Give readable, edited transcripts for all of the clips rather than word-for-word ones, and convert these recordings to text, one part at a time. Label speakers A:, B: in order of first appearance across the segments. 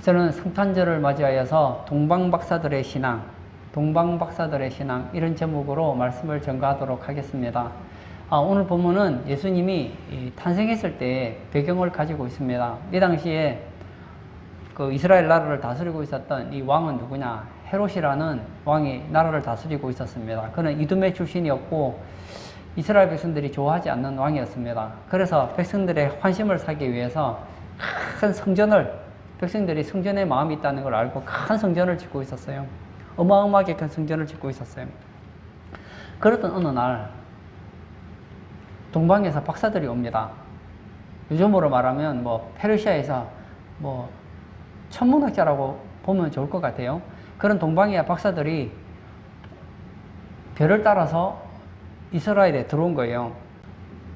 A: 저는 성탄절을 맞이하여서 동방박사들의 신앙 이런 제목으로 말씀을 전가하도록 하겠습니다. 오늘 본문은 예수님이 탄생했을 때 배경을 가지고 있습니다. 이 당시에 그 이스라엘 나라를 다스리고 있었던 이 왕은 누구냐? 헤롯이라는 왕이 나라를 다스리고 있었습니다. 그는 이두메 출신이었고 이스라엘 백성들이 좋아하지 않는 왕이었습니다. 그래서 백성들의 환심을 사기 위해서 큰 성전을, 백성들이 성전에 마음이 있다는 걸 알고 큰 성전을 짓고 있었어요. 어마어마하게 큰 성전을 짓고 있었어요. 그러던 어느 날 동방에서 박사들이 옵니다. 요즘으로 말하면 페르시아에서 천문학자라고 보면 좋을 것 같아요. 그런 동방의 박사들이 별을 따라서 이스라엘에 들어온 거예요.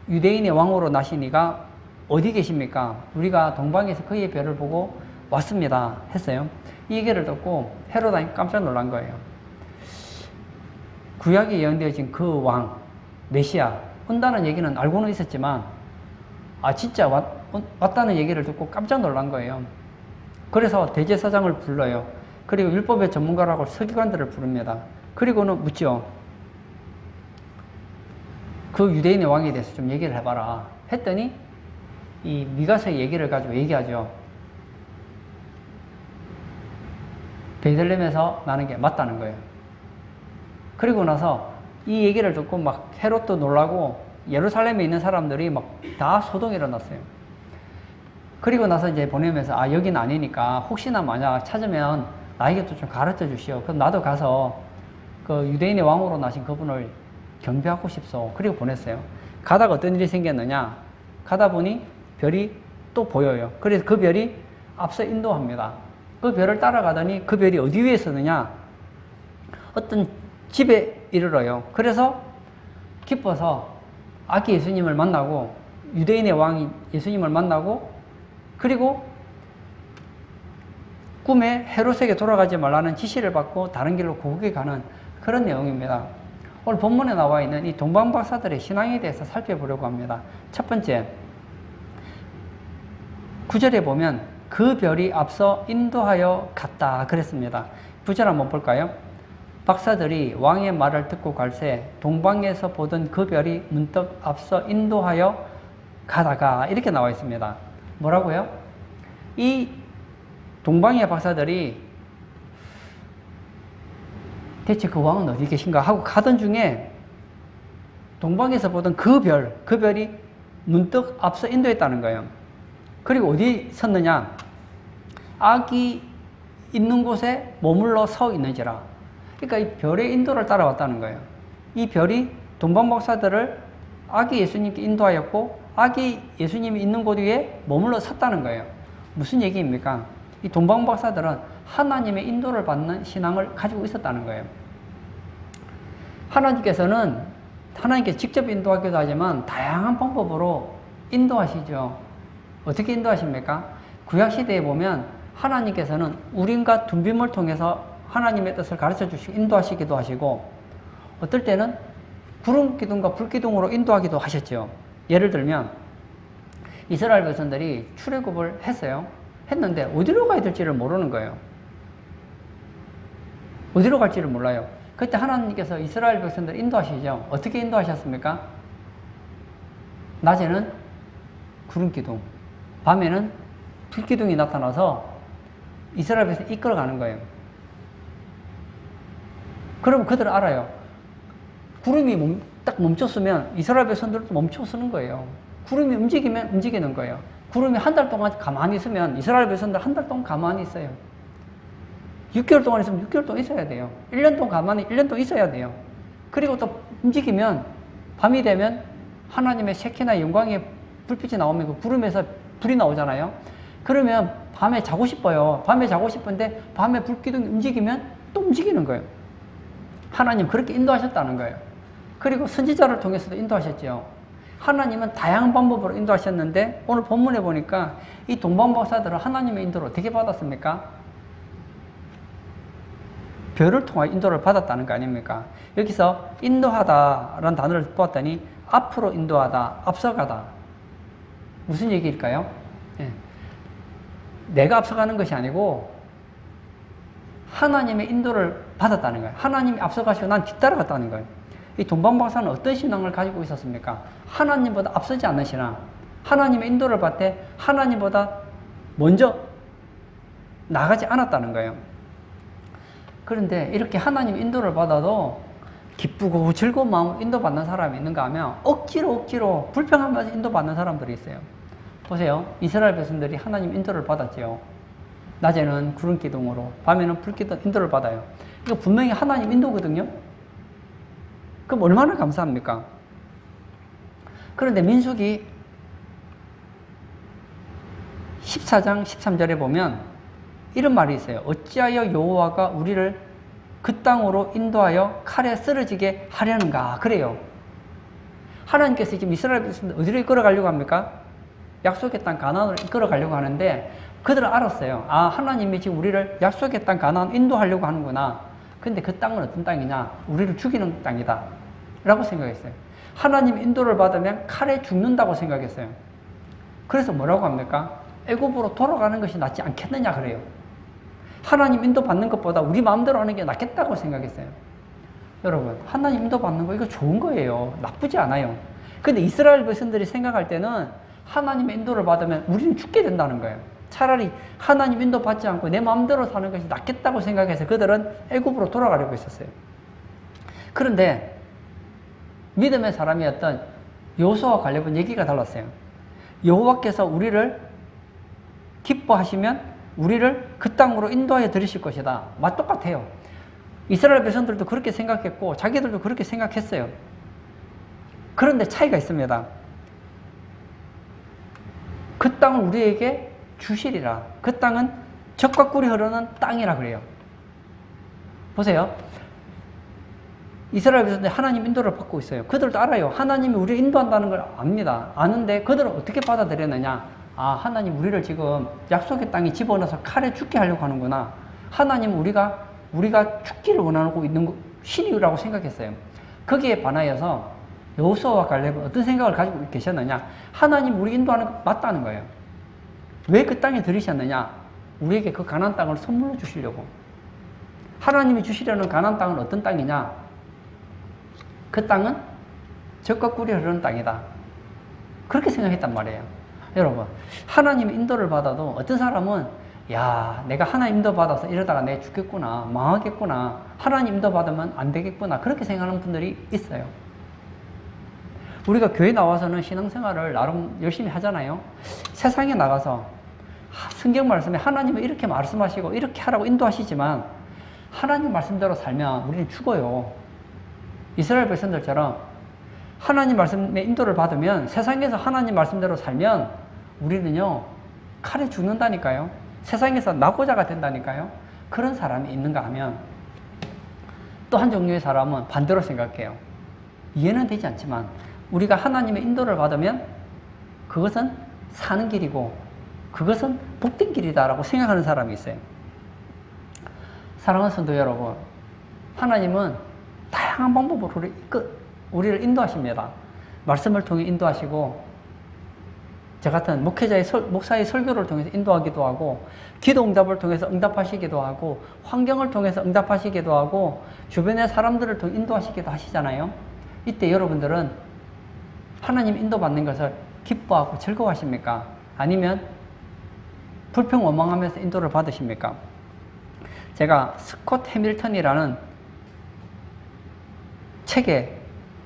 A: 유대인의 왕으로 나시니가 어디 계십니까? 우리가 동방에서 그의 별을 보고 왔습니다 했어요. 이 얘기를 듣고 헤롯 왕이 깜짝 놀란 거예요. 구약에 예언되어진 그 왕 메시아 온다는 얘기는 알고는 있었지만 진짜 왔다는 얘기를 듣고 깜짝 놀란 거예요. 그래서 대제사장을 불러요. 그리고 율법의 전문가라고 서기관들을 부릅니다. 그리고는 묻죠. 그 유대인의 왕에 대해서 좀 얘기를 해봐라 했더니 이 미가서의 얘기를 가지고 얘기하죠. 베들레헴에서 나는 게 맞다는 거예요. 그리고 나서 이 얘기를 듣고 막 헤롯도 놀라고 예루살렘에 있는 사람들이 막 다 소동이 일어났어요. 그리고 나서 이제 보내면서 여긴 아니니까 혹시나 만약 찾으면 나에게도 좀 가르쳐 주시오. 그럼 나도 가서 그 유대인의 왕으로 나신 그분을 경배하고 싶소. 그리고 보냈어요. 가다가 어떤 일이 생겼느냐? 가다 보니 별이 또 보여요. 그래서 그 별이 앞서 인도합니다. 그 별을 따라가더니 그 별이 어디 위에 서느냐? 어떤 집에 이르러요. 그래서 기뻐서 아기 예수님을 만나고 유대인의 왕이 예수님을 만나고 그리고 꿈에 헤롯에게 돌아가지 말라는 지시를 받고 다른 길로 고국에 가는 그런 내용입니다. 오늘 본문에 나와 있는 이 동방박사들의 신앙에 대해서 살펴보려고 합니다. 첫 번째, 9절에 보면 그 별이 앞서 인도하여 갔다 그랬습니다. 9절 한번 볼까요? 박사들이 왕의 말을 듣고 갈새 동방에서 보던 그 별이 문득 앞서 인도하여 가다가 이렇게 나와 있습니다. 뭐라고요? 이 동방의 박사들이 대체 그 왕은 어디 계신가 하고 가던 중에 동방에서 보던 그 별이 문득 앞서 인도했다는 거예요. 그리고 어디 섰느냐? 악이 있는 곳에 머물러 서 있는지라. 그러니까 이 별의 인도를 따라왔다는 거예요. 이 별이 동방박사들을 아기 예수님께 인도하였고 아기 예수님이 있는 곳 위에 머물러 섰다는 거예요. 무슨 얘기입니까? 이 동방박사들은 하나님의 인도를 받는 신앙을 가지고 있었다는 거예요. 하나님께서 직접 인도하기도 하지만 다양한 방법으로 인도하시죠. 어떻게 인도하십니까? 구약시대에 보면 하나님께서는 우림과 둠빔을 통해서 하나님의 뜻을 가르쳐 주시고 인도하시기도 하시고 어떨 때는 구름 기둥과 불 기둥으로 인도하기도 하셨죠. 예를 들면 이스라엘 백성들이 출애굽을 했는데 어디로 가야 될지를 모르는 거예요. 어디로 갈지를 몰라요. 그때 하나님께서 이스라엘 백성들을 인도하시죠. 어떻게 인도하셨습니까? 낮에는 구름 기둥, 밤에는 불 기둥이 나타나서 이스라엘 백성을 이끌어가는 거예요. 그럼 그들은 알아요. 구름이 딱 멈췄으면 이스라엘 백성들도 멈춰서는 거예요. 구름이 움직이면 움직이는 거예요. 구름이 한 달 동안 가만히 있으면 이스라엘 백성들 한 달 동안 가만히 있어요. 6개월 동안 있으면 6개월 동안 있어야 돼요. 1년 동안 가만히 1년 동안 있어야 돼요. 그리고 또 움직이면 밤이 되면 하나님의 셰키나 영광의 불빛이 나오면 그 구름에서 불이 나오잖아요. 그러면 밤에 자고 싶어요. 밤에 자고 싶은데 밤에 불기둥이 움직이면 또 움직이는 거예요. 하나님 그렇게 인도하셨다는 거예요. 그리고 선지자를 통해서도 인도하셨죠. 하나님은 다양한 방법으로 인도하셨는데 오늘 본문에 보니까 이 동방박사들은 하나님의 인도를 어떻게 받았습니까? 별을 통해 인도를 받았다는 거 아닙니까? 여기서 인도하다라는 단어를 보았더니 앞으로 인도하다, 앞서가다. 무슨 얘기일까요? 예. 내가 앞서가는 것이 아니고 하나님의 인도를 받았다는 거예요. 하나님이 앞서가시고 난 뒤따라갔다는 거예요. 이 동방박사는 어떤 신앙을 가지고 있었습니까? 하나님보다 앞서지 않는 신앙. 하나님의 인도를 받되 하나님보다 먼저 나가지 않았다는 거예요. 그런데 이렇게 하나님 인도를 받아도 기쁘고 즐거운 마음으로 인도받는 사람이 있는가 하면 억지로 불평하면서 인도받는 사람들이 있어요. 보세요. 이스라엘 백성들이 하나님 인도를 받았지요. 낮에는 구름 기둥으로, 밤에는 불 기둥 인도를 받아요. 이거 분명히 하나님 인도거든요. 그럼 얼마나 감사합니까? 그런데 민수기 14장 13절에 보면 이런 말이 있어요. 어찌하여 여호와가 우리를 그 땅으로 인도하여 칼에 쓰러지게 하려는가? 그래요. 하나님께서 지금 이스라엘 백성들 어디로 이끌어가려고 합니까? 약속의 땅 가나안으로 이끌어가려고 하는데 그들은 알았어요. 아, 하나님이 지금 우리를 약속의 땅 가나안 인도하려고 하는구나. 근데 그 땅은 어떤 땅이냐? 우리를 죽이는 땅이다 라고 생각했어요. 하나님 인도를 받으면 칼에 죽는다고 생각했어요. 그래서 뭐라고 합니까? 애굽으로 돌아가는 것이 낫지 않겠느냐 그래요. 하나님 인도 받는 것보다 우리 마음대로 하는 게 낫겠다고 생각했어요. 여러분, 하나님 인도 받는 거 이거 좋은 거예요. 나쁘지 않아요. 근데 이스라엘 백성들이 생각할 때는 하나님의 인도를 받으면 우리는 죽게 된다는 거예요. 차라리 하나님 인도 받지 않고 내 마음대로 사는 것이 낫겠다고 생각해서 그들은 애굽으로 돌아가려고 했었어요. 그런데 믿음의 사람이었던 여호수아와 갈렙은 얘기가 달랐어요. 여호와께서 우리를 기뻐하시면 우리를 그 땅으로 인도하여 들이실 것이다. 맛 똑같아요. 이스라엘 백성들도 그렇게 생각했고 자기들도 그렇게 생각했어요. 그런데 차이가 있습니다. 그 땅을 우리에게 주시리라. 그 땅은 젖과 꿀이 흐르는 땅이라 그래요. 보세요. 이스라엘 백성들이 하나님 인도를 받고 있어요. 그들도 알아요. 하나님이 우리를 인도한다는 걸 압니다. 아는데 그들은 어떻게 받아들였느냐? 아, 하나님 우리를 지금 약속의 땅에 집어넣어서 칼에 죽게 하려고 하는구나. 하나님 우리가 죽기를 원하고 있는 신이라고 생각했어요. 거기에 반하여서 여호수아와 갈렙은 어떤 생각을 가지고 계셨느냐? 하나님 우리 인도하는 거 맞다는 거예요. 왜 그 땅에 들이셨느냐? 우리에게 그 가나안 땅을 선물로 주시려고. 하나님이 주시려는 가나안 땅은 어떤 땅이냐? 그 땅은 젖과 꿀이 흐르는 땅이다. 그렇게 생각했단 말이에요. 여러분, 하나님 인도를 받아도 어떤 사람은 야, 내가 하나님 인도 받아서 이러다가 내가 죽겠구나, 망하겠구나, 하나님 인도 받으면 안 되겠구나, 그렇게 생각하는 분들이 있어요. 우리가 교회 나와서는 신앙생활을 나름 열심히 하잖아요. 세상에 나가서 성경 말씀에 하나님은 이렇게 말씀하시고 이렇게 하라고 인도하시지만 하나님 말씀대로 살면 우리는 죽어요. 이스라엘 백성들처럼 하나님 말씀의 인도를 받으면, 세상에서 하나님 말씀대로 살면 우리는요 칼에 죽는다니까요. 세상에서 낙오자가 된다니까요. 그런 사람이 있는가 하면 또 한 종류의 사람은 반대로 생각해요. 이해는 되지 않지만 우리가 하나님의 인도를 받으면 그것은 사는 길이고 그것은 복된 길이다라고 생각하는 사람이 있어요. 사랑하는 성도 여러분, 하나님은 다양한 방법으로 우리를 인도하십니다. 말씀을 통해 인도하시고, 저 같은 목사의 설교를 통해서 인도하기도 하고, 기도 응답을 통해서 응답하시기도 하고, 환경을 통해서 응답하시기도 하고, 주변의 사람들을 통해 인도하시기도 하시잖아요. 이때 여러분들은 하나님 인도받는 것을 기뻐하고 즐거워하십니까? 아니면 불평원망하면서 인도를 받으십니까? 제가 스콧 해밀턴이라는 책에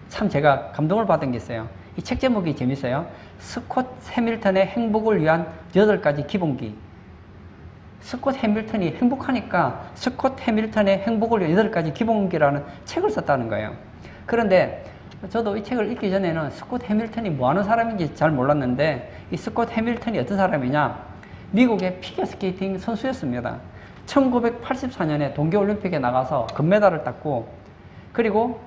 A: 참 제가 감동을 받은 게 있어요. 이 책 제목이 재밌어요. 스콧 해밀턴의 행복을 위한 8가지 기본기. 스콧 해밀턴이 행복하니까 스콧 해밀턴의 행복을 위한 8가지 기본기라는 책을 썼다는 거예요. 그런데 저도 이 책을 읽기 전에는 스콧 해밀턴이 뭐 하는 사람인지 잘 몰랐는데, 이 스콧 해밀턴이 어떤 사람이냐? 미국의 피겨스케이팅 선수였습니다. 1984년에 동계올림픽에 나가서 금메달을 땄고, 그리고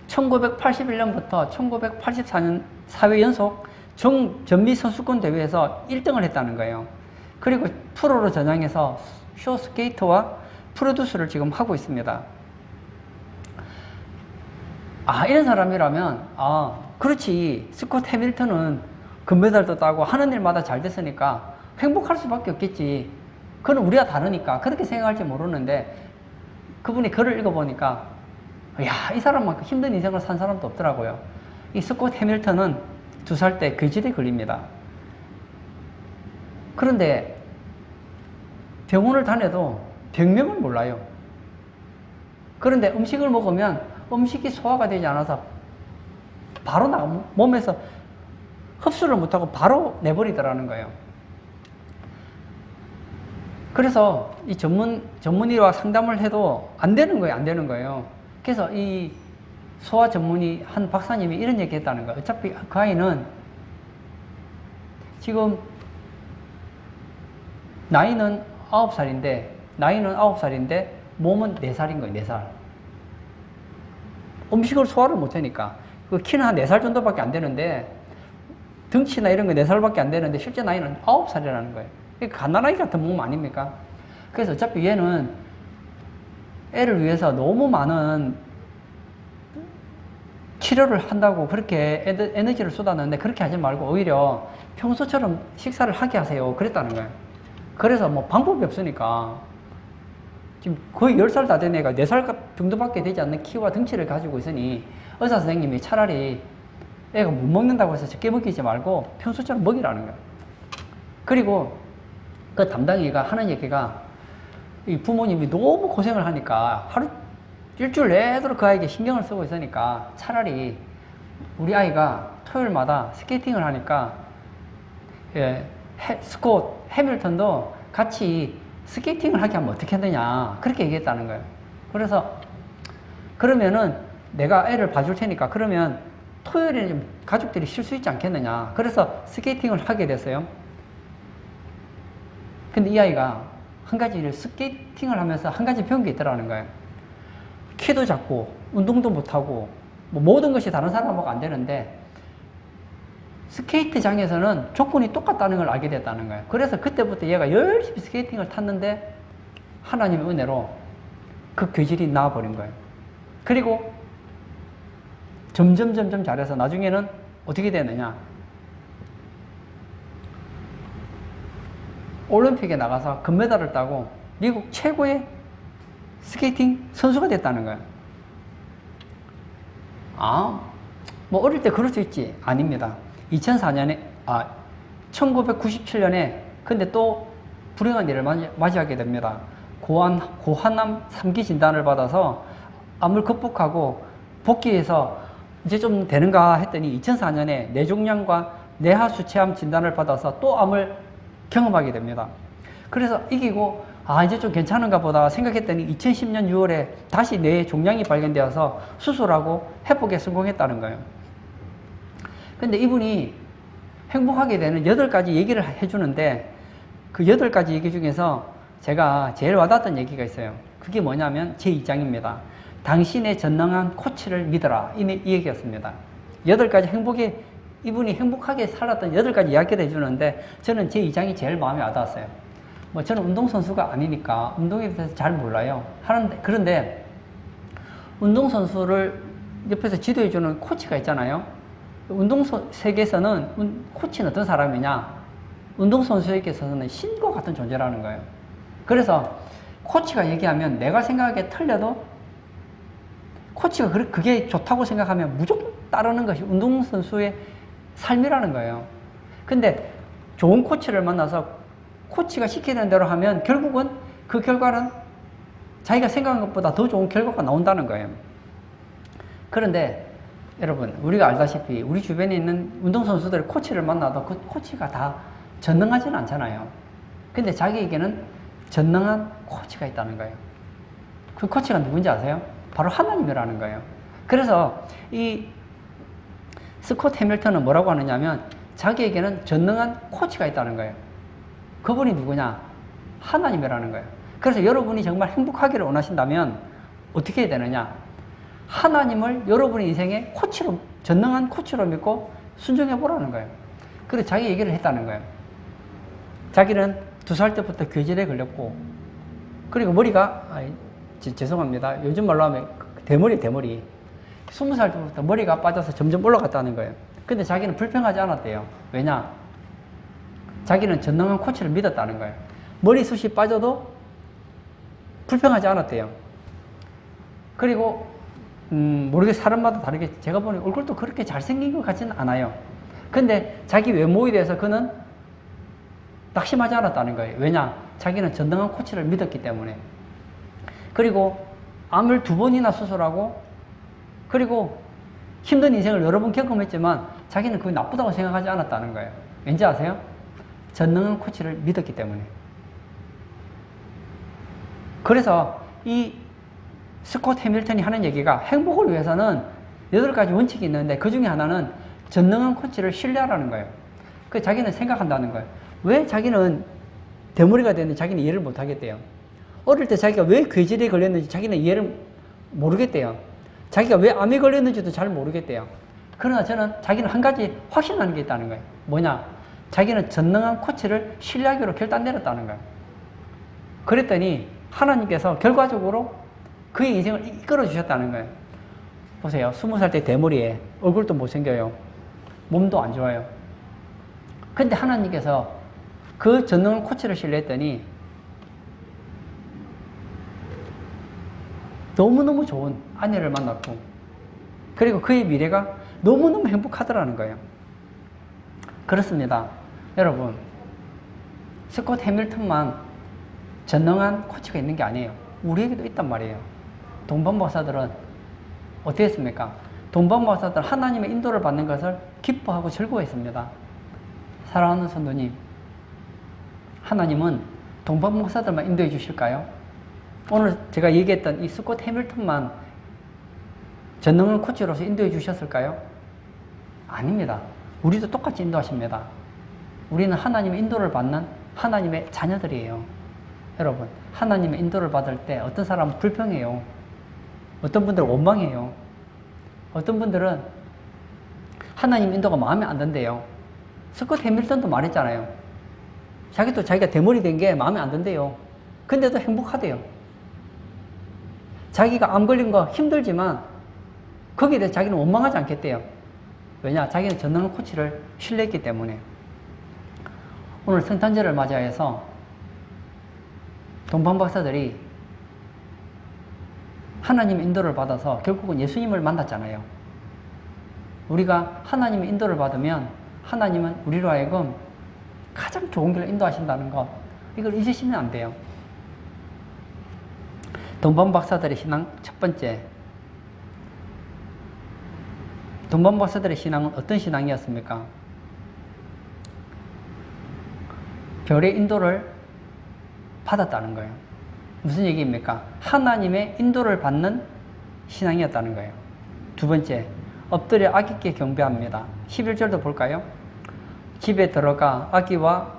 A: 1981년부터 1984년 4회 연속 전미 선수권 대회에서 1등을 했다는 거예요. 그리고 프로로 전향해서 쇼스케이터와 프로듀스를 지금 하고 있습니다. 아, 이런 사람이라면, 아, 그렇지. 스콧 해밀턴은 금메달도 따고 하는 일마다 잘 됐으니까 행복할 수밖에 없겠지. 그건 우리가 다르니까 그렇게 생각할지 모르는데 그분이 글을 읽어보니까 야, 이 사람만큼 힘든 인생을 산 사람도 없더라고요. 이 스콧 해밀턴은 2살 때 괴질에 걸립니다. 그런데 병원을 다녀도 병명을 몰라요. 그런데 음식을 먹으면 음식이 소화가 되지 않아서 바로 몸에서 흡수를 못하고 바로 내버리더라는 거예요. 그래서 이 전문의와 상담을 해도 안 되는 거예요, 안 되는 거예요. 그래서 이 소화 전문의 한 박사님이 이런 얘기 했다는 거예요. 어차피 그 아이는 지금 나이는 9살인데 몸은 4살인 거예요, 4살. 음식을 소화를 못하니까. 그 키는 한 4살 정도밖에 안 되는데, 덩치나 이런 거 4살밖에 안 되는데, 실제 나이는 9살이라는 거예요. 갓난아기 같은 몸 아닙니까? 그래서 어차피 얘는 애를 위해서 너무 많은 치료를 한다고 그렇게 에너지를 쏟았는데, 그렇게 하지 말고 오히려 평소처럼 식사를 하게 하세요. 그랬다는 거예요. 그래서 뭐 방법이 없으니까 지금 거의 10살 다 된 애가 4살 정도밖에 되지 않는 키와 덩치를 가지고 있으니 의사 선생님이 차라리 애가 못 먹는다고 해서 적게 먹이지 말고 평소처럼 먹이라는 거예요. 그리고 그 담당이가 하는 얘기가 이 부모님이 너무 고생을 하니까 일주일 내도록 그 아이에게 신경을 쓰고 있으니까 차라리 우리 아이가 토요일마다 스케이팅을 하니까 스콧 해밀턴도 같이 스케이팅을 하게 하면 어떻게 하느냐 그렇게 얘기했다는 거예요. 그래서 그러면은 내가 애를 봐줄 테니까 그러면 토요일에는 좀 가족들이 쉴 수 있지 않겠느냐. 그래서 스케이팅을 하게 됐어요. 근데 이 아이가 한 가지 스케이팅을 하면서 한 가지 배운 게 있더라는 거예요. 키도 작고 운동도 못하고 뭐 모든 것이 다른 사람하고 안 되는데 스케이트장에서는 조건이 똑같다는 걸 알게 됐다는 거예요. 그래서 그때부터 얘가 열심히 스케이팅을 탔는데 하나님의 은혜로 그 괴질이 나아버린 거예요. 그리고 점점 잘해서 나중에는 어떻게 되느냐. 올림픽에 나가서 금메달을 따고 미국 최고의 스케이팅 선수가 됐다는 거예요. 뭐 어릴 때 그럴 수 있지. 아닙니다. 1997년에 근데 또 불행한 일을 맞이하게 됩니다. 고환암 3기 진단을 받아서 암을 극복하고 복귀해서 이제 좀 되는가 했더니 2004년에 뇌종양과 뇌하수체암 진단을 받아서 또 암을 경험하게 됩니다. 그래서 이기고 이제 좀 괜찮은가 보다 생각했더니 2010년 6월에 다시 뇌에 종양이 발견되어서 수술하고 회복에 성공했다는 거예요. 근데 이분이 행복하게 되는 8가지 얘기를 해주는데 그 8가지 얘기 중에서 제가 제일 와닿았던 얘기가 있어요. 그게 뭐냐면 제 입장입니다. 당신의 전능한 코치를 믿어라. 이 얘기였습니다. 8가지 이분이 행복하게 살았던 8가지 이야기를 해주는데 저는 제 입장이 제일 마음에 와닿았어요. 뭐 저는 운동선수가 아니니까 운동에 대해서 잘 몰라요. 그런데 운동선수를 옆에서 지도해주는 코치가 있잖아요. 운동 세계에서는 코치는 어떤 사람이냐? 운동선수에게서는 신과 같은 존재라는 거예요. 그래서 코치가 얘기하면 내가 생각하기에 틀려도 코치가 그게 좋다고 생각하면 무조건 따르는 것이 운동선수의 삶이라는 거예요. 근데 좋은 코치를 만나서 코치가 시키는 대로 하면 결국은 그 결과는 자기가 생각한 것보다 더 좋은 결과가 나온다는 거예요. 그런데 여러분, 우리가 알다시피 우리 주변에 있는 운동선수들 코치를 만나도 그 코치가 다 전능하지는 않잖아요. 근데 자기에게는 전능한 코치가 있다는 거예요. 그 코치가 누군지 아세요? 바로 하나님이라는 거예요. 그래서 이 스콧 해밀턴은 뭐라고 하느냐면 자기에게는 전능한 코치가 있다는 거예요. 그분이 누구냐? 하나님이라는 거예요. 그래서 여러분이 정말 행복하기를 원하신다면 어떻게 해야 되느냐? 하나님을 여러분의 인생의 코치로, 전능한 코치로 믿고 순종해 보라는 거예요. 그래서 자기 얘기를 했다는 거예요. 자기는 2살 때부터 괴질에 걸렸고, 그리고 머리가, 죄송합니다. 요즘 말로 하면 대머리. 20살 때부터 머리가 빠져서 점점 올라갔다는 거예요. 근데 자기는 불평하지 않았대요. 왜냐? 자기는 전능한 코치를 믿었다는 거예요. 머리숱이 빠져도 불평하지 않았대요. 그리고 모르게 사람마다 다르게 제가 보니 얼굴도 그렇게 잘생긴 것 같지는 않아요. 근데 자기 외모에 대해서 그는 낙심하지 않았다는 거예요. 왜냐? 자기는 전능한 코치를 믿었기 때문에. 그리고 암을 2번이나 수술하고, 그리고 힘든 인생을 여러 번 경험했지만 자기는 그게 나쁘다고 생각하지 않았다는 거예요. 왠지 아세요? 전능한 코치를 믿었기 때문에. 그래서 이 스콧 해밀턴이 하는 얘기가 행복을 위해서는 8가지 원칙이 있는데 그 중에 하나는 전능한 코치를 신뢰하라는 거예요. 그 자기는 생각한다는 거예요. 왜 자기는 대머리가 됐는지 자기는 이해를 못 하겠대요. 어릴 때 자기가 왜 괴질에 걸렸는지 자기는 이해를 모르겠대요. 자기가 왜 암에 걸렸는지도 잘 모르겠대요. 그러나 저는 자기는 한 가지 확신하는 게 있다는 거예요. 뭐냐? 자기는 전능한 코치를 신뢰하기로 결단 내렸다는 거예요. 그랬더니 하나님께서 결과적으로 그의 인생을 이끌어 주셨다는 거예요. 보세요. 20살 때 대머리에 얼굴도 못생겨요. 몸도 안 좋아요. 근데 하나님께서 그 전능한 코치를 신뢰했더니 너무너무 좋은 아내를 만났고, 그리고 그의 미래가 너무너무 행복하더라는 거예요. 그렇습니다. 여러분, 스콧 해밀턴만 전능한 코치가 있는 게 아니에요. 우리에게도 있단 말이에요. 동방박사들은 어떻게 했습니까? 동방박사들은 하나님의 인도를 받는 것을 기뻐하고 즐거워했습니다. 사랑하는 성도님, 하나님은 동방박사들만 인도해 주실까요? 오늘 제가 얘기했던 이 스콧 해밀턴만 전능한 코치로서 인도해 주셨을까요? 아닙니다. 우리도 똑같이 인도하십니다. 우리는 하나님의 인도를 받는 하나님의 자녀들이에요. 여러분, 하나님의 인도를 받을 때 어떤 사람은 불평해요. 어떤 분들은 원망해요. 어떤 분들은 하나님 인도가 마음에 안 든대요. 스콧 해밀턴도 말했잖아요. 자기가 대머리 된 게 마음에 안 든대요. 근데도 행복하대요. 자기가 암 걸린 거 힘들지만 거기에 대해서 자기는 원망하지 않겠대요. 왜냐? 자기는 전능한 코치를 신뢰했기 때문에. 오늘 성탄절을 맞이해서 동방박사들이 하나님의 인도를 받아서 결국은 예수님을 만났잖아요. 우리가 하나님의 인도를 받으면 하나님은 우리로 하여금 가장 좋은 길로 인도하신다는 것, 이걸 잊으시면 안 돼요. 동방박사들의 신앙 첫 번째, 동방박사들의 신앙은 어떤 신앙이었습니까? 별의 인도를 받았다는 거예요. 무슨 얘기입니까? 하나님의 인도를 받는 신앙이었다는 거예요. 두 번째, 엎드려 아기께 경배합니다. 11절도 볼까요? 집에 들어가 아기와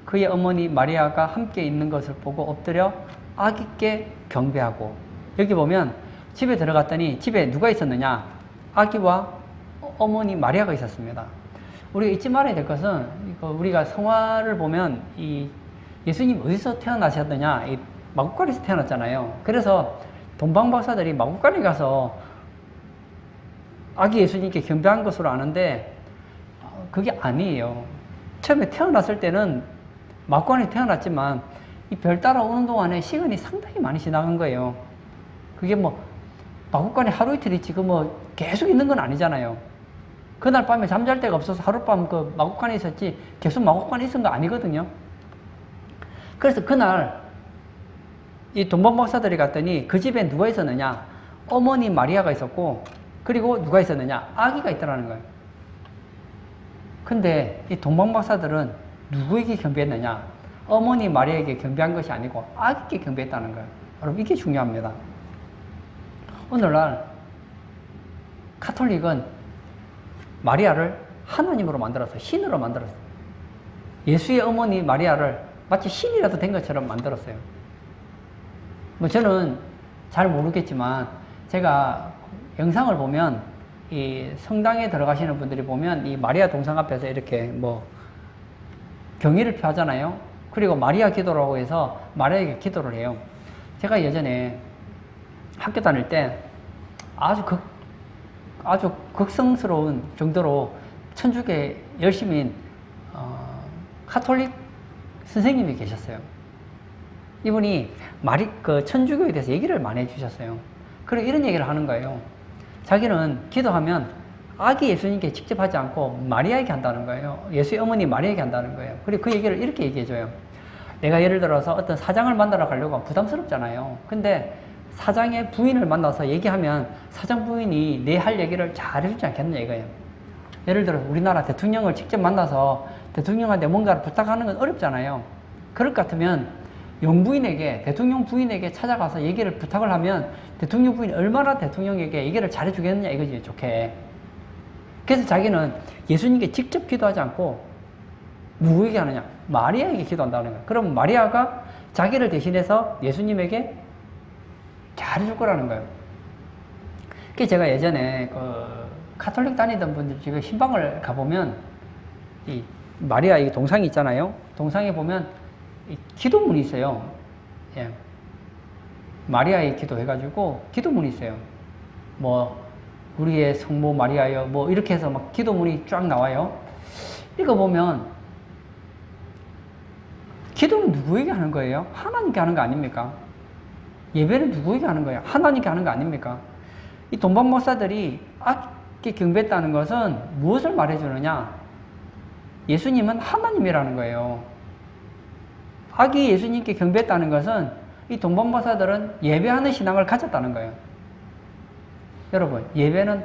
A: 그의 어머니 마리아가 함께 있는 것을 보고 엎드려 아기께 경배하고. 여기 보면 집에 들어갔더니 집에 누가 있었느냐? 아기와 어머니 마리아가 있었습니다. 우리가 잊지 말아야 될 것은, 우리가 성화를 보면 이 예수님 어디서 태어나셨느냐? 이 마구간에서 태어났잖아요. 그래서 동방박사들이 마구간에 가서 아기 예수님께 경배한 것으로 아는데 그게 아니에요. 처음에 태어났을 때는 마구간에 태어났지만 이 별 따라오는 동안에 시간이 상당히 많이 지나간 거예요. 그게 뭐 마구간에 하루 이틀 있지 계속 있는 건 아니잖아요. 그날 밤에 잠잘 데가 없어서 하룻밤 그 마구간에 있었지 계속 마구간에 있은 거 아니거든요. 그래서 그날 이 동방박사들이 갔더니 그 집에 누가 있었느냐? 어머니 마리아가 있었고, 그리고 누가 있었느냐? 아기가 있더라는 거예요. 근데 이 동방박사들은 누구에게 경배했느냐? 어머니 마리아에게 경배한 것이 아니고 아기께 경배했다는 거예요. 여러분, 이게 중요합니다. 오늘날 가톨릭은 마리아를 하나님으로 만들어서 신으로 만들었어요. 예수의 어머니 마리아를 마치 신이라도 된 것처럼 만들었어요. 저는 잘 모르겠지만 제가 영상을 보면 이 성당에 들어가시는 분들이 보면 이 마리아 동상 앞에서 이렇게 경의를 표하잖아요. 그리고 마리아 기도라고 해서 마리아에게 기도를 해요. 제가 예전에 학교 다닐 때 아주 극성스러운 정도로 천주교 열심인 카톨릭 선생님이 계셨어요. 이분이 천주교에 대해서 얘기를 많이 해주셨어요. 그리고 이런 얘기를 하는 거예요. 자기는 기도하면 아기 예수님께 직접 하지 않고 마리아에게 한다는 거예요. 예수의 어머니 마리아에게 한다는 거예요. 그리고 그 얘기를 이렇게 얘기해줘요. 내가 예를 들어서 어떤 사장을 만나러 가려고 하면 부담스럽잖아요. 근데 사장의 부인을 만나서 얘기하면 사장 부인이 내 할 얘기를 잘 해주지 않겠느냐 이거예요. 예를 들어 우리나라 대통령을 직접 만나서 대통령한테 뭔가를 부탁하는 건 어렵잖아요. 그럴 것 같으면 영부인에게, 대통령 부인에게 찾아가서 얘기를 부탁을 하면 대통령 부인이 얼마나 대통령에게 얘기를 잘해주겠느냐 이거지, 좋게. 그래서 자기는 예수님께 직접 기도하지 않고 누구에게 하느냐? 마리아에게 기도한다는 거예요. 그럼 마리아가 자기를 대신해서 예수님에게 잘해줄 거라는 거예요. 그래서 제가 예전에 카톨릭 다니던 분들 지금 신방을 가보면 이 마리아 이 동상이 있잖아요. 동상에 보면 이 기도문이 있어요. 예. 마리아의 기도 해가지고 기도문이 있어요. 뭐 우리의 성모 마리아여 뭐 이렇게 해서 막 기도문이 쫙 나와요. 읽어보면 기도는 누구에게 하는 거예요? 하나님께 하는 거 아닙니까? 예배는 누구에게 하는 거예요? 하나님께 하는 거 아닙니까? 이 동방 목사들이 악기 경배했다는 것은 무엇을 말해주느냐? 예수님은 하나님이라는 거예요. 아기 예수님께 경배했다는 것은 이 동방 목사들은 예배하는 신앙을 가졌다는 거예요. 여러분, 예배는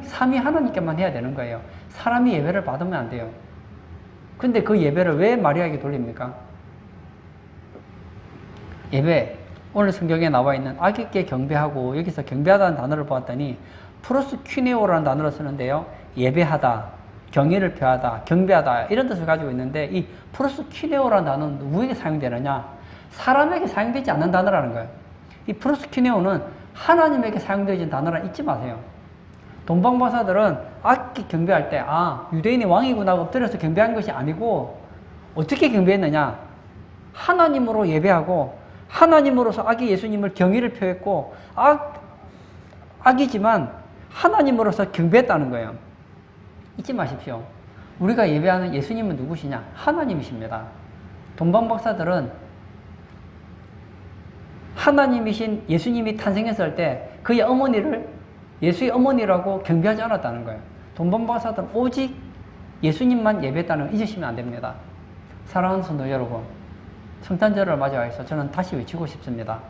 A: 삼위 하나님께만 해야 되는 거예요. 사람이 예배를 받으면 안 돼요. 근데 그 예배를 왜 마리아에게 돌립니까? 예배, 오늘 성경에 나와 있는 아기께 경배하고 여기서 경배하다는 단어를 보았더니 프로스퀴네오라는 단어를 쓰는데요. 예배하다, 경의를 표하다, 경배하다 이런 뜻을 가지고 있는데 이 프로스퀴네오라는 단어는 누구에게 사용되느냐? 사람에게 사용되지 않는 단어라는 거예요. 이 프로스퀴네오는 하나님에게 사용되어진 단어라 잊지 마세요. 동방박사들은 악기 경배할 때 유대인이 왕이구나 하고 엎드려서 경배한 것이 아니고 어떻게 경배했느냐? 하나님으로 예배하고 하나님으로서 아기 예수님을 경의를 표했고 악이지만 하나님으로서 경배했다는 거예요. 잊지 마십시오. 우리가 예배하는 예수님은 누구시냐? 하나님이십니다. 동방박사들은 하나님이신 예수님이 탄생했을 때 그의 어머니를 예수의 어머니라고 경배하지 않았다는 거예요. 동방박사들은 오직 예수님만 예배했다는 걸 잊으시면 안 됩니다. 사랑하는 성도 여러분, 성탄절을 맞이해서 저는 다시 외치고 싶습니다.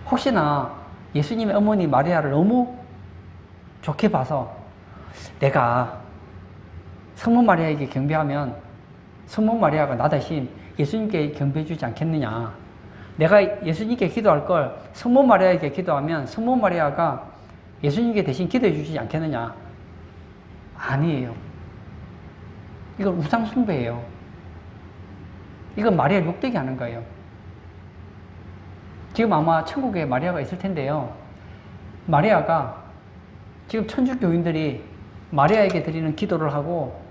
A: 혹시나 예수님의 어머니 마리아를 너무 좋게 봐서 내가 성모 마리아에게 경배하면 성모 마리아가 나 대신 예수님께 경배해 주지 않겠느냐. 내가 예수님께 기도할 걸 성모 마리아에게 기도하면 성모 마리아가 예수님께 대신 기도해 주지 않겠느냐. 아니에요. 이건 우상 숭배예요. 이건 마리아를 욕되게 하는 거예요. 지금 아마 천국에 마리아가 있을 텐데요. 마리아가 지금 천주교인들이 마리아에게 드리는 기도를 하고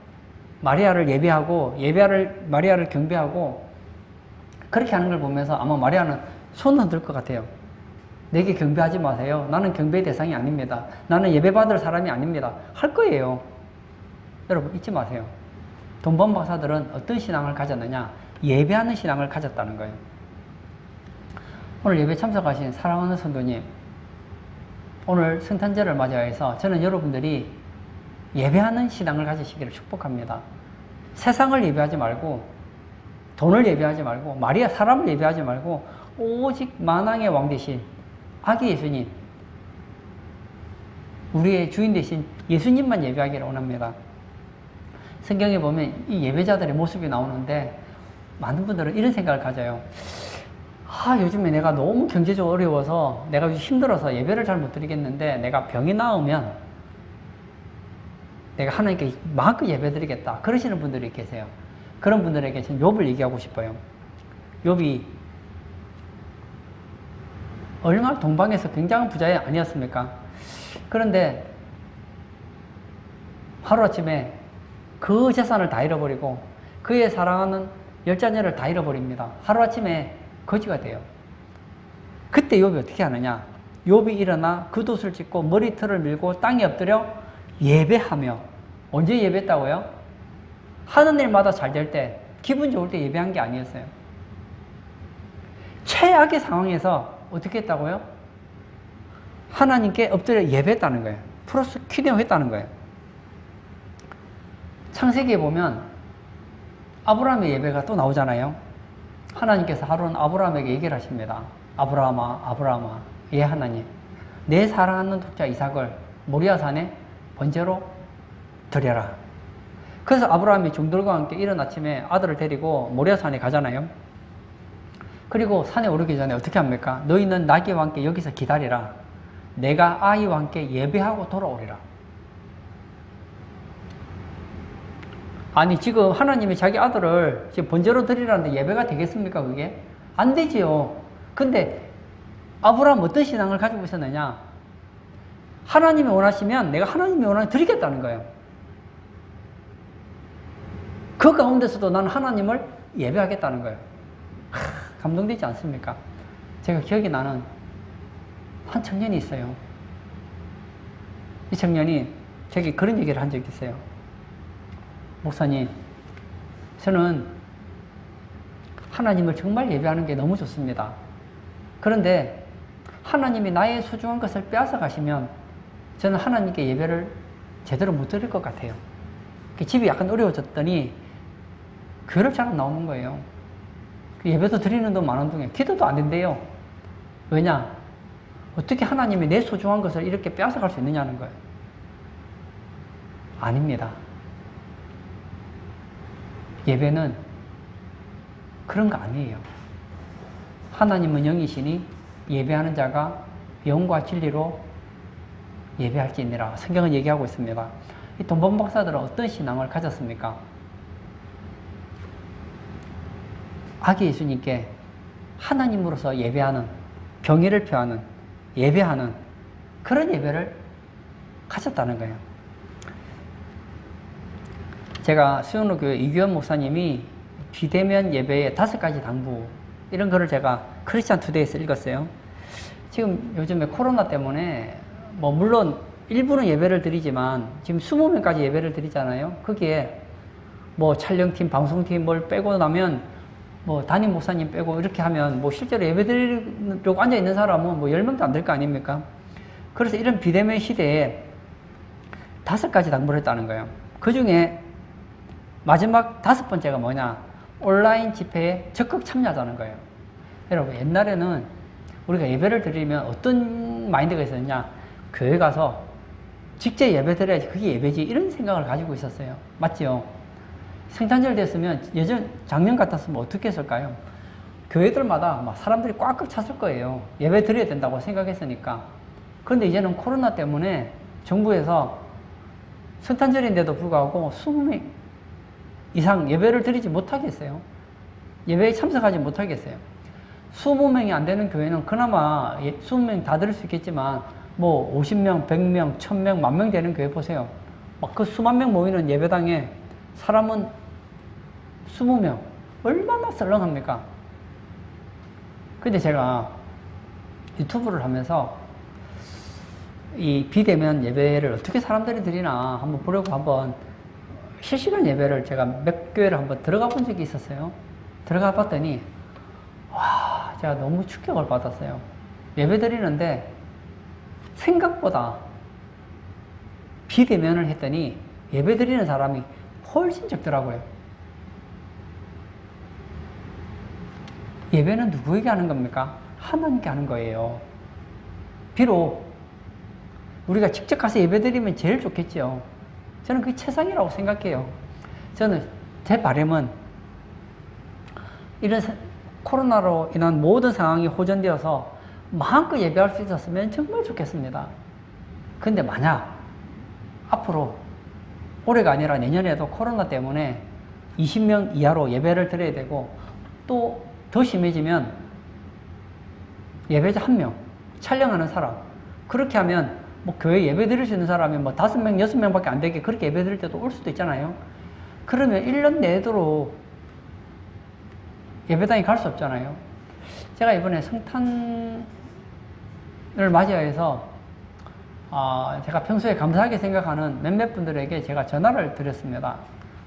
A: 마리아를 예배하고 마리아를 경배하고 그렇게 하는 걸 보면서 아마 마리아는 손 흔들 것 같아요. 내게 경배하지 마세요. 나는 경배의 대상이 아닙니다. 나는 예배받을 사람이 아닙니다. 할 거예요. 여러분 잊지 마세요. 동방박사들은 어떤 신앙을 가졌느냐? 예배하는 신앙을 가졌다는 거예요. 오늘 예배 참석하신 사랑하는 성도님, 오늘 성탄절을 맞이해서 저는 여러분들이 예배하는 신앙을 가지시기를 축복합니다. 세상을 예배하지 말고 돈을 예배하지 말고 마리아 사람을 예배하지 말고 오직 만왕의 왕 대신 아기 예수님, 우리의 주인 대신 예수님만 예배하기를 원합니다. 성경에 보면 이 예배자들의 모습이 나오는데 많은 분들은 이런 생각을 가져요. 요즘에 내가 너무 경제적으로 어려워서 내가 힘들어서 예배를 잘 못 드리겠는데 내가 병이 나으면 내가 하나님께 마음껏 예배 드리겠다. 그러시는 분들이 계세요. 그런 분들에게 저는 욥을 얘기하고 싶어요. 욥이 얼마나 동방에서 굉장한 부자이 아니었습니까? 그런데 하루아침에 그 재산을 다 잃어버리고 그의 사랑하는 10자녀를 다 잃어버립니다. 하루아침에 거지가 돼요. 그때 욥이 어떻게 하느냐? 욥이 일어나 겉옷을 찢고 머리털을 밀고 땅에 엎드려 예배하며, 언제 예배했다고요? 하는 일마다 잘 될 때, 기분 좋을 때 예배한 게 아니었어요. 최악의 상황에서 어떻게 했다고요? 하나님께 엎드려 예배했다는 거예요. 플러스 키네오 했다는 거예요. 창세기에 보면 아브라함의 예배가 또 나오잖아요. 하나님께서 하루는 아브라함에게 얘기를 하십니다. 아브라함아, 아브라함아, 예 하나님, 내 사랑하는 독자 이삭을 모리아산에 번제로 드려라. 그래서 아브라함이 종들과 함께 이른 아침에 아들을 데리고 모리아산에 가잖아요. 그리고 산에 오르기 전에 어떻게 합니까? 너희는 나귀와 함께 여기서 기다리라. 내가 아이와 함께 예배하고 돌아오리라. 아니 지금 하나님이 자기 아들을 지금 번제로 드리라는데 예배가 되겠습니까 그게? 안 되지요. 근데 아브라함 어떤 신앙을 가지고 있었느냐? 하나님이 원하시면 내가 하나님이 원하면 드리겠다는 거예요. 그 가운데서도 나는 하나님을 예배하겠다는 거예요. 감동되지 않습니까? 제가 기억이 나는 한 청년이 있어요. 이 청년이 제게 그런 얘기를 한 적이 있어요. 목사님, 저는 하나님을 정말 예배하는 게 너무 좋습니다. 그런데 하나님이 나의 소중한 것을 빼앗아 가시면 저는 하나님께 예배를 제대로 못 드릴 것 같아요. 집이 약간 어려워졌더니 교회를 잘 안 나오는 거예요. 예배도 드리는 돈 많은 중에 기도도 안 된대요. 왜냐? 어떻게 하나님이 내 소중한 것을 이렇게 빼앗아 갈 수 있느냐는 거예요. 아닙니다. 예배는 그런 거 아니에요. 하나님은 영이시니 예배하는 자가 영과 진리로 예배할지니라. 성경은 얘기하고 있습니다. 이 돈번 박사들은 어떤 신앙을 가졌습니까? 아기 예수님께 하나님으로서 예배하는, 경의를 표하는, 예배하는 그런 예배를 가졌다는 거예요. 제가 수영로교회 이규현 목사님이 비대면 예배의 5가지 당부, 이런 거를 제가 크리스찬 투데이에서 읽었어요. 지금 요즘에 코로나 때문에 물론 일부는 예배를 드리지만 지금 20명까지 예배를 드리잖아요. 거기에 촬영팀, 방송팀 뭘 빼고 나면 담임 목사님 빼고 이렇게 하면 실제로 예배 드리려고 앉아있는 사람은 10명도 안 될 거 아닙니까? 그래서 이런 비대면 시대에 5가지 당부를 했다는 거예요. 그 중에 마지막 5번째가 뭐냐? 온라인 집회에 적극 참여하자는 거예요. 여러분, 옛날에는 우리가 예배를 드리면 어떤 마인드가 있었냐? 교회 가서 직접 예배 드려야지 그게 예배지, 이런 생각을 가지고 있었어요. 맞죠? 성탄절 됐으면 작년 같았으면 어떻게 했을까요? 교회들마다 사람들이 꽉꽉 찼을 거예요. 예배 드려야 된다고 생각했으니까. 그런데 이제는 코로나 때문에 정부에서 성탄절인데도 불구하고 20명 이상 예배를 드리지 못하게 했어요. 예배에 참석하지 못하게 했어요. 20명이 안 되는 교회는 그나마 20명 다 드릴 수 있겠지만 50명, 100명, 1000명, 10,000명 되는 교회 보세요. 그 수만 명 모이는 예배당에 사람은 20명. 얼마나 썰렁합니까? 근데 제가 유튜브를 하면서 이 비대면 예배를 어떻게 사람들이 드리나 한번 보려고 한번 실시간 예배를 제가 몇 교회를 한번 들어가 본 적이 있었어요. 들어가 봤더니 와, 제가 너무 충격을 받았어요. 예배 드리는데 생각보다 비대면을 했더니 예배 드리는 사람이 훨씬 적더라고요. 예배는 누구에게 하는 겁니까? 하나님께 하는 거예요. 비록 우리가 직접 가서 예배 드리면 제일 좋겠죠. 저는 그게 최상이라고 생각해요. 저는 제 바람은 이런 코로나로 인한 모든 상황이 호전되어서 마음껏 예배할 수 있었으면 정말 좋겠습니다. 근데 만약 앞으로 올해가 아니라 내년에도 코로나 때문에 20명 이하로 예배를 드려야 되고 또 더 심해지면 예배자 1명, 촬영하는 사람, 그렇게 하면 교회 예배 드릴 수 있는 사람이 5명, 6명밖에 안 되게 그렇게 예배 드릴 때도 올 수도 있잖아요. 그러면 1년 내도록 예배당에 갈 수 없잖아요. 제가 이번에 성탄을 맞이해서 제가 평소에 감사하게 생각하는 몇몇 분들에게 제가 전화를 드렸습니다.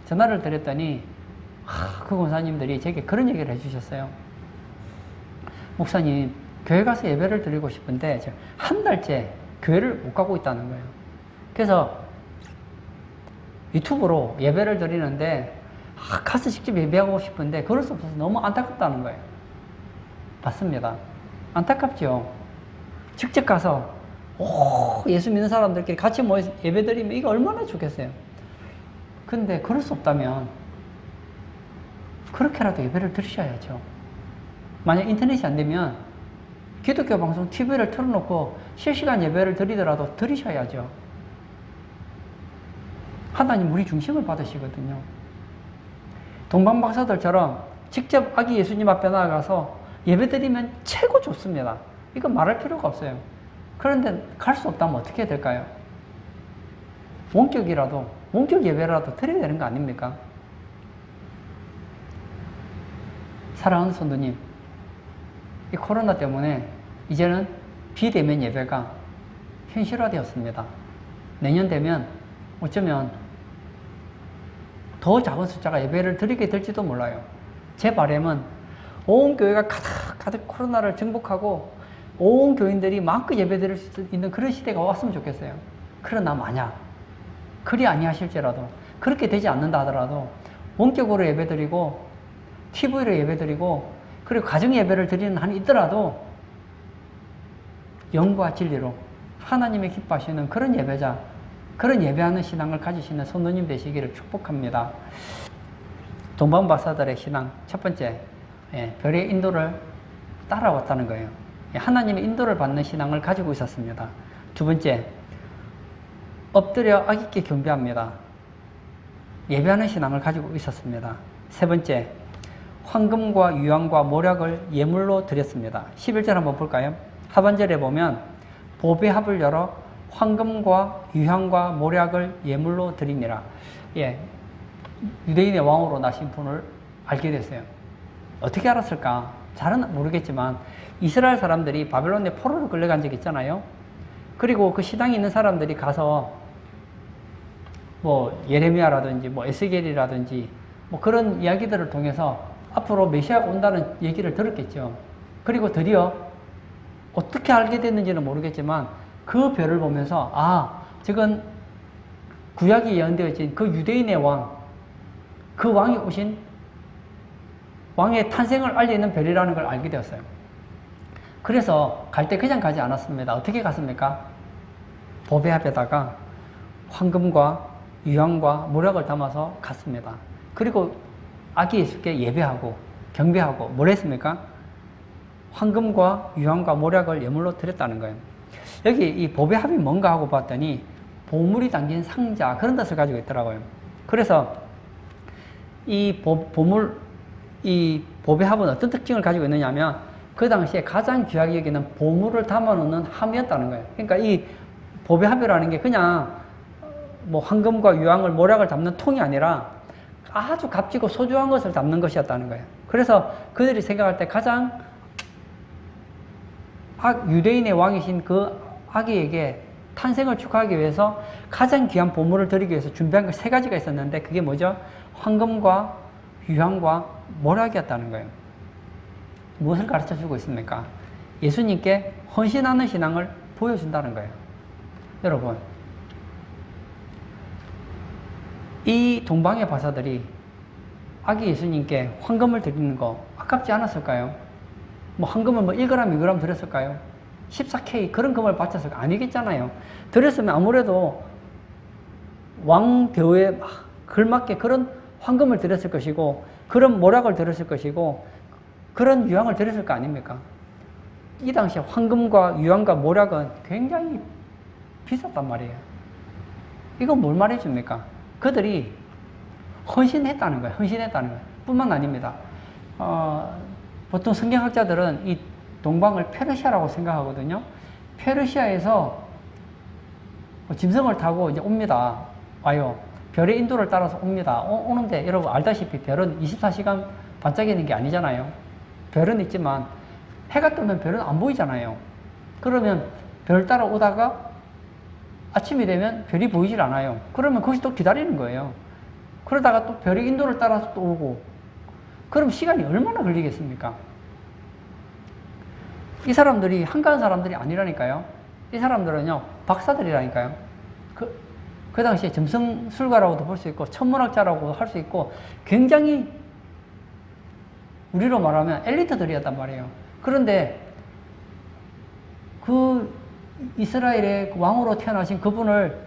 A: 전화를 드렸더니 그 권사님들이 제게 그런 얘기를 해주셨어요. 목사님, 교회 가서 예배를 드리고 싶은데 한 달째 교회를 못 가고 있다는 거예요. 그래서 유튜브로 예배를 드리는데 가서 직접 예배하고 싶은데 그럴 수 없어서 너무 안타깝다는 거예요. 맞습니다. 안타깝죠. 직접 가서 예수 믿는 사람들끼리 같이 모여서 예배 드리면 이거 얼마나 좋겠어요. 근데 그럴 수 없다면 그렇게라도 예배를 드리셔야죠. 만약 인터넷이 안 되면 기독교 방송 TV를 틀어놓고 실시간 예배를 드리더라도 드리셔야죠. 하나님 우리 중심을 받으시거든요. 동방박사들처럼 직접 아기 예수님 앞에 나아가서 예배드리면 최고 좋습니다. 이건 말할 필요가 없어요. 그런데 갈 수 없다면 어떻게 해야 될까요? 원격 예배라도 드려야 되는 거 아닙니까? 사랑하는 성도님, 이 코로나 때문에 이제는 비대면 예배가 현실화되었습니다. 내년 되면 어쩌면 더 작은 숫자가 예배를 드리게 될지도 몰라요. 제 바람은 온 교회가 가득 코로나를 정복하고 온 교인들이 마음껏 예배 드릴 수 있는 그런 시대가 왔으면 좋겠어요. 그러나 만약 그리 아니하실지라도, 그렇게 되지 않는다 하더라도 원격으로 예배 드리고 TV로 예배 드리고 그리고 가정 예배를 드리는 한이 있더라도 영과 진리로 하나님의 기뻐하시는 그런 예배자, 그런 예배하는 신앙을 가지시는 성도님 되시기를 축복합니다. 동방박사들의 신앙, 첫 번째, 별의 인도를 따라왔다는 거예요. 하나님의 인도를 받는 신앙을 가지고 있었습니다. 두 번째, 엎드려 악있게 경배합니다. 예배하는 신앙을 가지고 있었습니다. 세 번째, 황금과 유황과 모략을 예물로 드렸습니다. 11절 한번 볼까요? 하반절에 보면 보배합을 열어 황금과 유향과 모략을 예물로 드립니다. 유대인의 왕으로 나신 분을 알게 됐어요. 어떻게 알았을까? 잘은 모르겠지만 이스라엘 사람들이 바벨론에 포로로 끌려간 적이 있잖아요. 그리고 그 시당에 있는 사람들이 가서 뭐 예레미야라든지 뭐 에스겔이라든지 뭐 그런 이야기들을 통해서 앞으로 메시아가 온다는 얘기를 들었겠죠. 그리고 드디어 어떻게 알게 됐는지는 모르겠지만 그 별을 보면서 저건 구약에 예언되어진 그 유대인의 왕, 그 왕이 오신 왕의 탄생을 알리는 별이라는 걸 알게 되었어요. 그래서 갈 때 그냥 가지 않았습니다. 어떻게 갔습니까? 보배합에다가 황금과 유황과 모략을 담아서 갔습니다. 그리고 아기 예수께 예배하고 경배하고 뭘 했습니까? 황금과 유황과 모략을 예물로 드렸다는 거예요. 여기 이 보배합이 뭔가 하고 봤더니 보물이 담긴 상자, 그런 뜻을 가지고 있더라고요. 그래서 이 보배합은 어떤 특징을 가지고 있느냐 하면 그 당시에 가장 귀하게 여기는 보물을 담아놓는 함이었다는 거예요. 그러니까 이 보배합이라는 게 그냥 뭐 황금과 유황을 모략을 담는 통이 아니라 아주 값지고 소중한 것을 담는 것이었다는 거예요. 그래서 그들이 생각할 때 가장 유대인의 왕이신 그 아기에게 탄생을 축하하기 위해서 가장 귀한 보물을 드리기 위해서 준비한 게 세 가지가 있었는데 그게 뭐죠? 황금과 유황과 모략이었다는 거예요. 무엇을 가르쳐주고 있습니까? 예수님께 헌신하는 신앙을 보여준다는 거예요. 여러분, 이 동방의 바사들이 아기 예수님께 황금을 드리는 거 아깝지 않았을까요? 뭐 황금을 뭐 1g, 2g 드렸을까요? 14K 그런 금을 바쳤을까? 아니겠잖아요. 드렸으면 아무래도 왕 대우에 걸맞게 그런 황금을 드렸을 것이고 그런 모략을 드렸을 것이고 그런 유황을 드렸을 거 아닙니까? 이 당시에 황금과 유황과 모략은 굉장히 비쌌단 말이에요. 이건 뭘 말해줍니까? 그들이 헌신했다는 거예요. 헌신했다는 거예요. 뿐만 아닙니다. 보통 성경학자들은 이 동방을 페르시아라고 생각하거든요. 페르시아에서 짐승을 타고 이제 옵니다. 와요. 별의 인도를 따라서 옵니다. 오는데 여러분 알다시피 별은 24시간 반짝이는 게 아니잖아요. 별은 있지만 해가 뜨면 별은 안 보이잖아요. 그러면 별 따라 오다가 아침이 되면 별이 보이질 않아요. 그러면 거기서 또 기다리는 거예요. 그러다가 또 별의 인도를 따라서 또 오고, 그럼 시간이 얼마나 걸리겠습니까? 이 사람들이 한가한 사람들이 아니라니까요. 이 사람들은요, 박사들이라니까요. 그 당시에 점성술가라고도 볼 수 있고, 천문학자라고 할 수 있고, 굉장히 우리로 말하면 엘리트들이었단 말이에요. 그런데 그 이스라엘의 왕으로 태어나신 그분을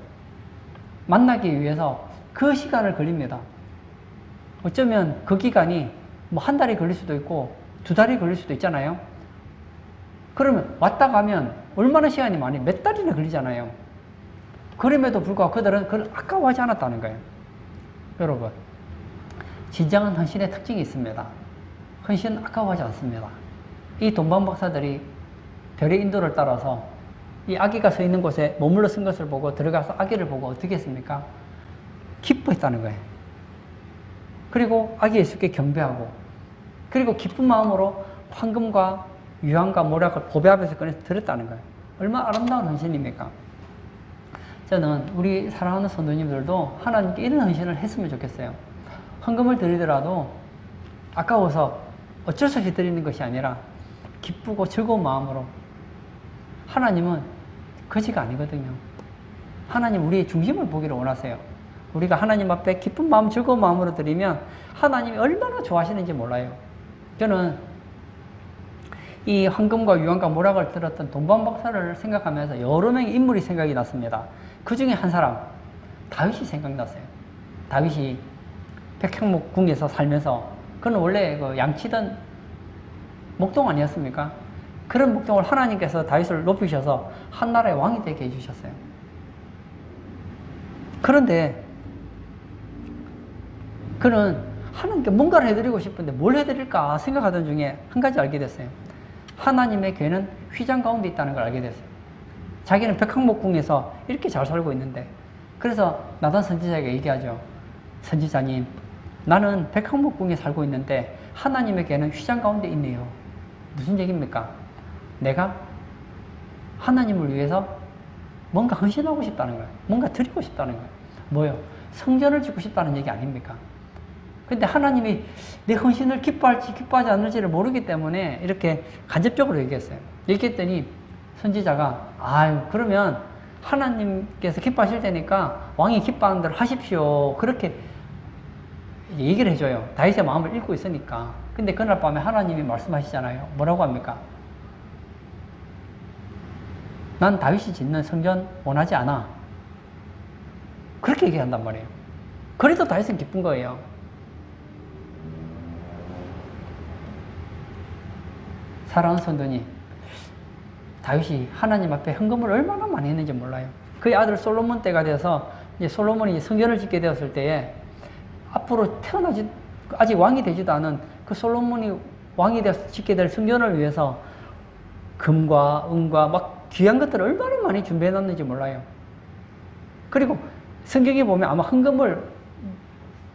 A: 만나기 위해서 그 시간을 걸립니다. 어쩌면 그 기간이 뭐 한 달이 걸릴 수도 있고 2달이 걸릴 수도 있잖아요. 그러면 왔다 가면 얼마나 시간이 많이 몇 달이나 걸리잖아요. 그럼에도 불구하고 그들은 그걸 아까워하지 않았다는 거예요. 여러분, 진정한 헌신의 특징이 있습니다. 헌신은 아까워하지 않습니다. 이 동방 박사들이 별의 인도를 따라서 이 아기가 서 있는 곳에 머물러 쓴 것을 보고 들어가서 아기를 보고 어떻게 했습니까? 기뻐했다는 거예요. 그리고 아기 예수께 경배하고, 그리고 기쁜 마음으로 황금과 유황과 모략을 보배 앞에서 꺼내서 드렸다는 거예요. 얼마나 아름다운 헌신입니까? 저는 우리 사랑하는 성도님들도 하나님께 이런 헌신을 했으면 좋겠어요. 헌금을 드리더라도 아까워서 어쩔 수 없이 드리는 것이 아니라 기쁘고 즐거운 마음으로. 하나님은 거지가 아니거든요. 하나님 우리의 중심을 보기를 원하세요. 우리가 하나님 앞에 기쁜 마음, 즐거운 마음으로 드리면 하나님이 얼마나 좋아하시는지 몰라요. 저는 이 황금과 유황과 모략을 들었던 동방 박사를 생각하면서 여러 명의 인물이 생각이 났습니다. 그 중에 한 사람, 다윗이 생각났어요. 다윗이 백향목궁에서 살면서, 그는 원래 그 양치던 목동 아니었습니까? 그런 목동을 하나님께서 다윗을 높이셔서 한 나라의 왕이 되게 해주셨어요. 그런데 그는 하나님께 뭔가를 해드리고 싶은데 뭘 해드릴까 생각하던 중에 한 가지 알게 됐어요. 하나님의 괴는 휘장 가운데 있다는 걸 알게 됐어요. 자기는 백향목궁에서 이렇게 잘 살고 있는데, 그래서 나단 선지자에게 얘기하죠. 선지자님, 나는 백향목궁에 살고 있는데 하나님의 괴는 휘장 가운데 있네요. 무슨 얘기입니까? 내가 하나님을 위해서 뭔가 헌신하고 싶다는 거예요. 뭔가 드리고 싶다는 거예요. 뭐요? 성전을 짓고 싶다는 얘기 아닙니까? 근데 하나님이 내 헌신을 기뻐할지 기뻐하지 않을지를 모르기 때문에 이렇게 간접적으로 얘기했어요. 얘기했더니 선지자가, 아유, 그러면 하나님께서 기뻐하실 테니까 왕이 기뻐하는 대로 하십시오. 그렇게 얘기를 해줘요. 다윗의 마음을 읽고 있으니까. 근데 그날 밤에 하나님이 말씀하시잖아요. 뭐라고 합니까? 난 다윗이 짓는 성전 원하지 않아. 그렇게 얘기한단 말이에요. 그래도 다윗은 기쁜 거예요. 사랑하는 성도님, 다윗이 하나님 앞에 헌금을 얼마나 많이 했는지 몰라요. 그의 아들 솔로몬 때가 돼서 이제 솔로몬이 성전을 짓게 되었을 때에 앞으로 태어나지, 아직 왕이 되지도 않은 그 솔로몬이 왕이 되어서 짓게 될 성전을 위해서 금과 은과 막 귀한 것들을 얼마나 많이 준비해 놨는지 몰라요. 그리고 성경에 보면 아마 헌금을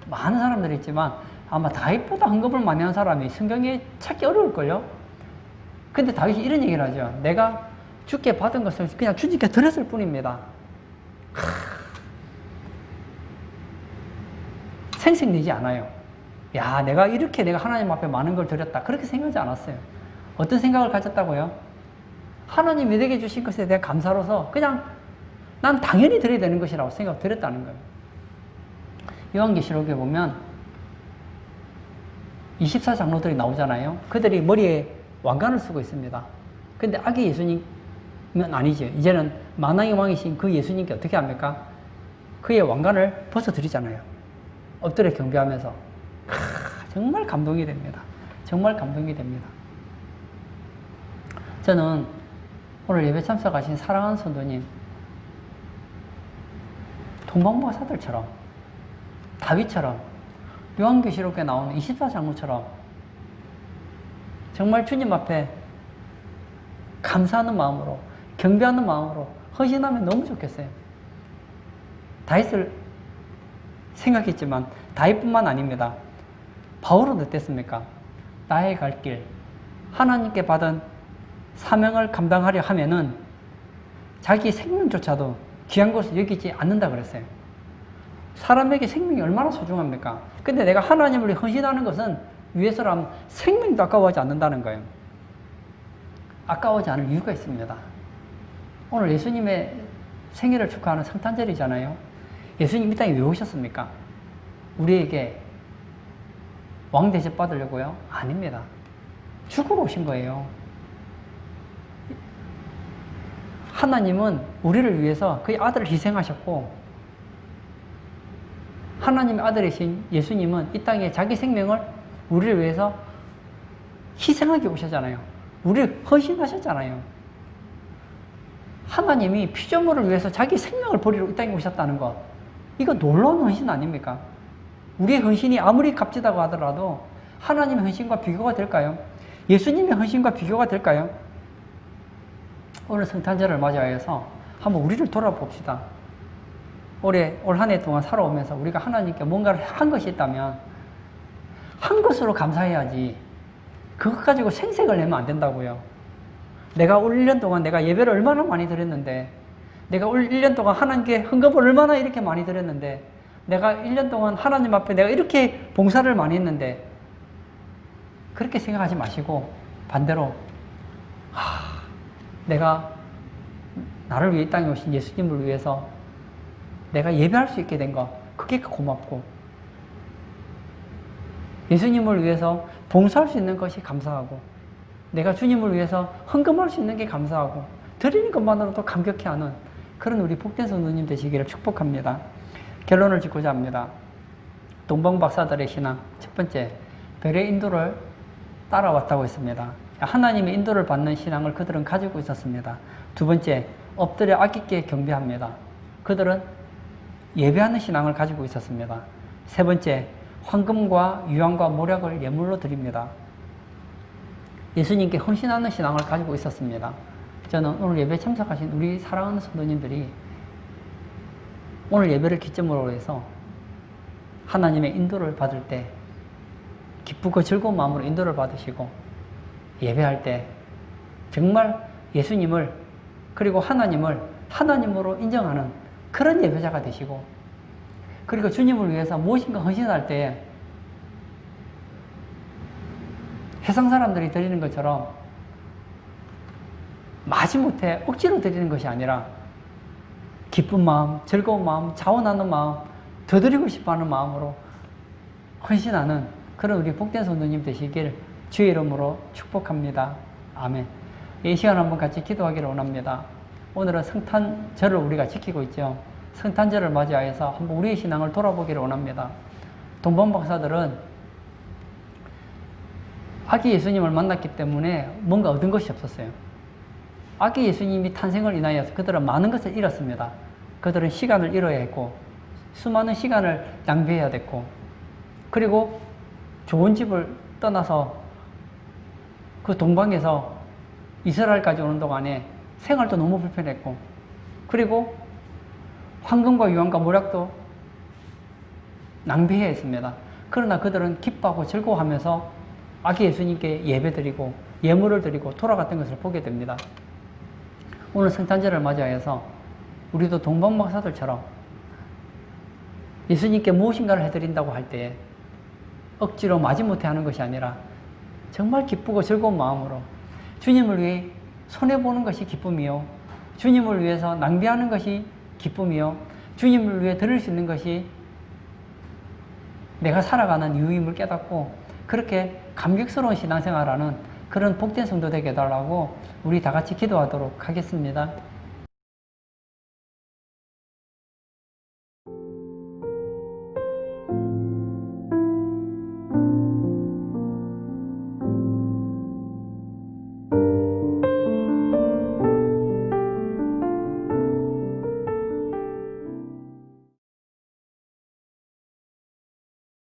A: 많은 사람들이 있지만 아마 다윗보다 헌금을 많이 한 사람이 성경에 찾기 어려울걸요. 근데 다윗이 이런 얘기를 하죠. 내가 주께 받은 것을 그냥 주님께 드렸을 뿐입니다. 생색내지 않아요. 야, 내가 이렇게 내가 하나님 앞에 많은 걸 드렸다. 그렇게 생각하지 않았어요. 어떤 생각을 가졌다고요? 하나님이 내게 주신 것에 대한 감사로서 그냥 난 당연히 드려야 되는 것이라고 생각 드렸다는 거예요. 요한계시록에 보면 24장로들이 나오잖아요. 그들이 머리에 왕관을 쓰고 있습니다. 근데 아기 예수님은 아니죠. 이제는 만왕의 왕이신 그 예수님께 어떻게 합니까? 그의 왕관을 벗어드리잖아요. 엎드려 경배하면서. 정말 감동이 됩니다. 정말 감동이 됩니다. 저는 오늘 예배 참석하신 사랑하는 성도님, 동방박사들처럼, 다윗처럼, 요한계시록에 나오는 24장로처럼 정말 주님 앞에 감사하는 마음으로, 경배하는 마음으로 헌신하면 너무 좋겠어요. 다윗을 생각했지만 다윗뿐만 아닙니다. 바울은 어땠습니까? 나의 갈 길, 하나님께 받은 사명을 감당하려 하면은 자기 생명조차도 귀한 것을 여기지 않는다 그랬어요. 사람에게 생명이 얼마나 소중합니까? 근데 내가 하나님을 위해 헌신하는 것은 위해서라면 생명도 아까워하지 않는다는 거예요. 아까워하지 않을 이유가 있습니다. 오늘 예수님의 생일을 축하하는 성탄절이잖아요. 예수님 이 땅에 왜 오셨습니까? 우리에게 왕 대접 받으려고요? 아닙니다. 죽으러 오신 거예요. 하나님은 우리를 위해서 그의 아들을 희생하셨고, 하나님의 아들이신 예수님은 이 땅에 자기 생명을 우리를 위해서 희생하기 오셨잖아요. 우리를 헌신하셨잖아요. 하나님이 피조물을 위해서 자기 생명을 버리러 이 땅에 오셨다는 것, 이거 놀라운 헌신 아닙니까? 우리의 헌신이 아무리 값지다고 하더라도 하나님의 헌신과 비교가 될까요? 예수님의 헌신과 비교가 될까요? 오늘 성탄절을 맞이하여서 한번 우리를 돌아봅시다. 올 한 해 동안 살아오면서 우리가 하나님께 뭔가를 한 것이 있다면 한 것으로 감사해야지 그것 가지고 생색을 내면 안 된다고요. 내가 올 1년 동안 내가 예배를 얼마나 많이 드렸는데, 내가 올 1년 동안 하나님께 헌금을 얼마나 이렇게 많이 드렸는데, 내가 1년 동안 하나님 앞에 내가 이렇게 봉사를 많이 했는데, 그렇게 생각하지 마시고 반대로 내가 나를 위해 이 땅에 오신 예수님을 위해서 내가 예배할 수 있게 된 거, 그게 고맙고, 예수님을 위해서 봉사할 수 있는 것이 감사하고, 내가 주님을 위해서 헌금할 수 있는 게 감사하고, 드리는 것만으로도 감격해하는 그런 우리 복된 성도님 되시기를 축복합니다. 결론을 짓고자 합니다. 동방 박사들의 신앙, 첫 번째, 별의 인도를 따라왔다고 했습니다. 하나님의 인도를 받는 신앙을 그들은 가지고 있었습니다. 두 번째, 엎드려 아기 있게 경배합니다. 그들은 예배하는 신앙을 가지고 있었습니다. 세 번째, 황금과 유황과 모략을 예물로 드립니다. 예수님께 헌신하는 신앙을 가지고 있었습니다. 저는 오늘 예배에 참석하신 우리 사랑하는 성도님들이 오늘 예배를 기점으로 해서 하나님의 인도를 받을 때 기쁘고 즐거운 마음으로 인도를 받으시고, 예배할 때 정말 예수님을 그리고 하나님을 하나님으로 인정하는 그런 예배자가 되시고, 그리고 주님을 위해서 무엇인가 헌신할 때 세상 사람들이 드리는 것처럼 마지못해 억지로 드리는 것이 아니라 기쁜 마음, 즐거운 마음, 자원하는 마음, 더 드리고 싶어하는 마음으로 헌신하는 그런 우리 복된 성도님 되시길 주의 이름으로 축복합니다. 아멘. 이 시간 한번 같이 기도하기를 원합니다. 오늘은 성탄절을 우리가 지키고 있죠. 성탄절을 맞이하여서 한번 우리의 신앙을 돌아보기를 원합니다. 동방 박사들은 아기 예수님을 만났기 때문에 뭔가 얻은 것이 없었어요. 아기 예수님이 탄생을 인하여서 그들은 많은 것을 잃었습니다. 그들은 시간을 잃어야 했고, 수많은 시간을 낭비해야 됐고, 그리고 좋은 집을 떠나서 그 동방에서 이스라엘까지 오는 동안에 생활도 너무 불편했고, 그리고 황금과 유황과 모략도 낭비해야 했습니다. 그러나 그들은 기뻐하고 즐거워하면서 아기 예수님께 예배드리고 예물을 드리고 돌아갔던 것을 보게 됩니다. 오늘 성탄절을 맞이하여서 우리도 동방 박사들처럼 예수님께 무엇인가를 해드린다고 할 때 억지로 마지못해 하는 것이 아니라 정말 기쁘고 즐거운 마음으로 주님을 위해 손해보는 것이 기쁨이요, 주님을 위해서 낭비하는 것이 기쁨이요, 주님을 위해 드릴 수 있는 것이 내가 살아가는 이유임을 깨닫고 그렇게 감격스러운 신앙생활하는 그런 복된 성도 되게 해달라고 우리 다 같이 기도하도록 하겠습니다.